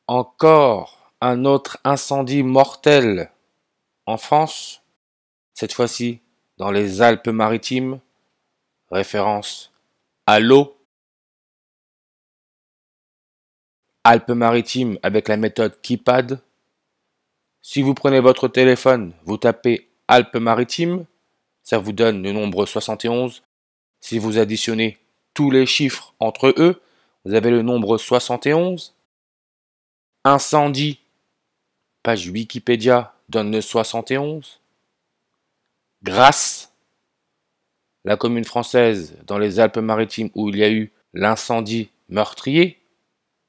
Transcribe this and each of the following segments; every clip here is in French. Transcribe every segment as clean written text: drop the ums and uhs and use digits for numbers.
Encore un autre incendie mortel en France, cette fois-ci dans les Alpes-Maritimes, référence à l'eau. Alpes-Maritimes avec la méthode KeyPad. Si vous prenez votre téléphone, vous tapez Alpes-Maritimes, ça vous donne le nombre 71. Si vous additionnez tous les chiffres entre eux, vous avez le nombre 71. Incendie, page Wikipédia donne le 71. Grasse, la commune française dans les Alpes-Maritimes où il y a eu l'incendie meurtrier,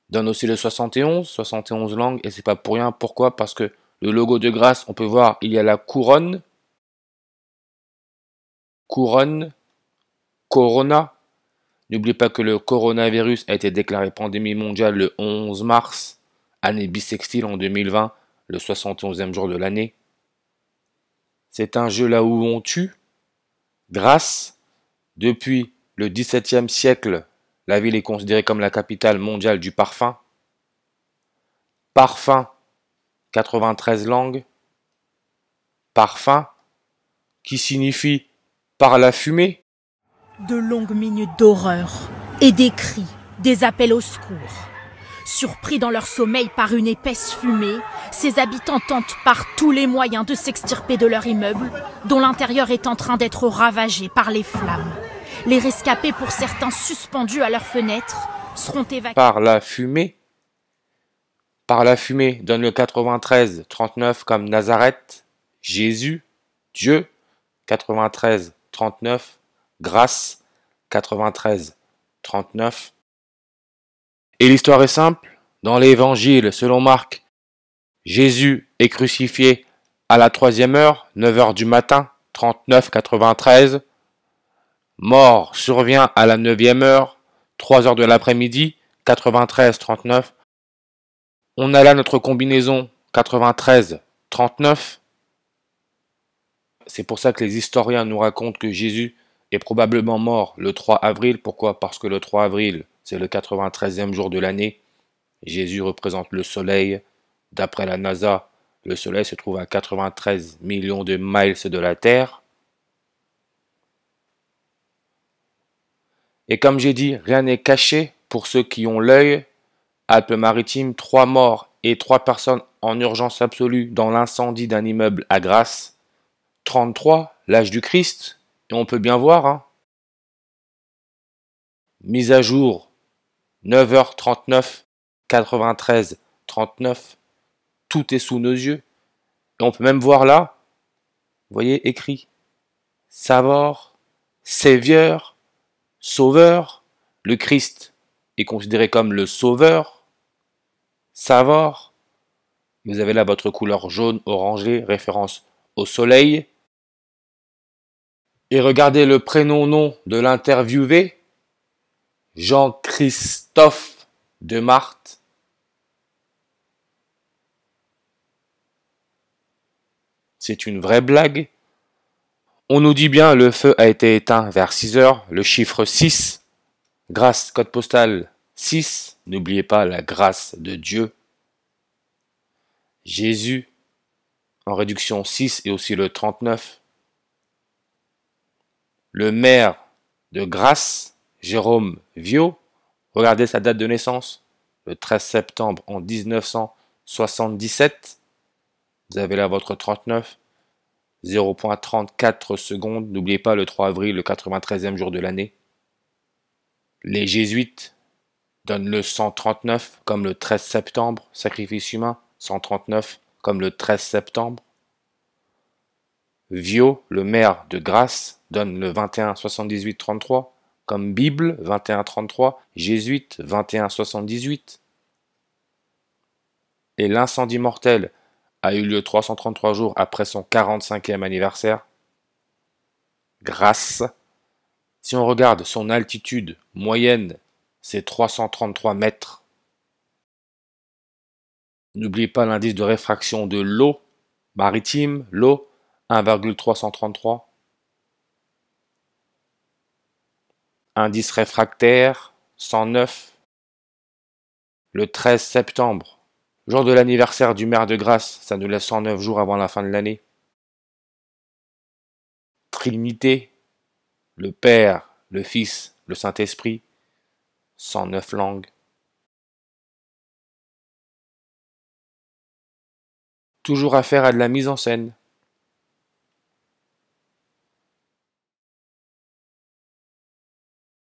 donne aussi le 71, 71 langues, et c'est pas pour rien. Pourquoi? Parce que le logo de Grasse, on peut voir, il y a la couronne, Corona. N'oubliez pas que le coronavirus a été déclaré pandémie mondiale le 11 mars, année bissextile en 2020, le 71e jour de l'année. C'est un jeu là où on tue. Grasse, depuis le XVIIe siècle, la ville est considérée comme la capitale mondiale du parfum. Parfum, 93 langues. Parfum, qui signifie par la fumée. De longues minutes d'horreur et des cris, des appels au secours. Surpris dans leur sommeil par une épaisse fumée, ces habitants tentent par tous les moyens de s'extirper de leur immeuble, dont l'intérieur est en train d'être ravagé par les flammes. Les rescapés, pour certains suspendus à leurs fenêtres, seront évacués. Par la fumée. Par la fumée donne le 93-39 comme Nazareth, Jésus, Dieu, 93-39, Grâce, 93-39. Et l'histoire est simple, dans l'évangile selon Marc, Jésus est crucifié à la 3e heure, 9 heures du matin, 39-93. Mort survient à la 9e heure, 3 heures de l'après-midi, 93-39. On a là notre combinaison 93-39. C'est pour ça que les historiens nous racontent que Jésus est probablement mort le 3 avril. Pourquoi? Parce que le 3 avril, c'est le 93e jour de l'année. Jésus représente le soleil. D'après la NASA, le soleil se trouve à 93 millions de miles de la Terre. Et comme j'ai dit, rien n'est caché pour ceux qui ont l'œil. Alpes-Maritimes, 3 morts et 3 personnes en urgence absolue dans l'incendie d'un immeuble à Grasse. 33, l'âge du Christ, et on peut bien voir. Hein. Mise à jour, 9h39, 93, 39. Tout est sous nos yeux. Et on peut même voir là, vous voyez, écrit Savoir, Savior, Sauveur. Le Christ est considéré comme le Sauveur. Savoir. Vous avez là votre couleur jaune orangée, référence au soleil. Et regardez le prénom-nom de l'interviewé, Jean-Christophe de Marthe. C'est une vraie blague. On nous dit bien le feu a été éteint vers 6 heures, le chiffre 6. Grâce, code postal 6. N'oubliez pas la grâce de Dieu. Jésus, en réduction 6 et aussi le 39. Le maire de Grasse, Jérôme Viau, regardez sa date de naissance, le 13 septembre en 1977. Vous avez là votre 39, 0,34 secondes. N'oubliez pas le 3 avril, le 93e jour de l'année. Les jésuites donnent le 139 comme le 13 septembre, sacrifice humain, 139 comme le 13 septembre. Viau, le maire de Grasse, donne le 21-78-33 comme Bible 21-33, jésuite 21-78. Et l'incendie mortel a eu lieu 333 jours après son 45e anniversaire. Grasse. Si on regarde son altitude moyenne, c'est 333 mètres. N'oubliez pas l'indice de réfraction de l'eau maritime, l'eau, 1,333. Indice réfractaire, 109. Le 13 septembre, jour de l'anniversaire du maire de Grasse, ça nous laisse 109 jours avant la fin de l'année. Trinité, le Père, le Fils, le Saint-Esprit, 109 langues. Toujours affaire à de la mise en scène.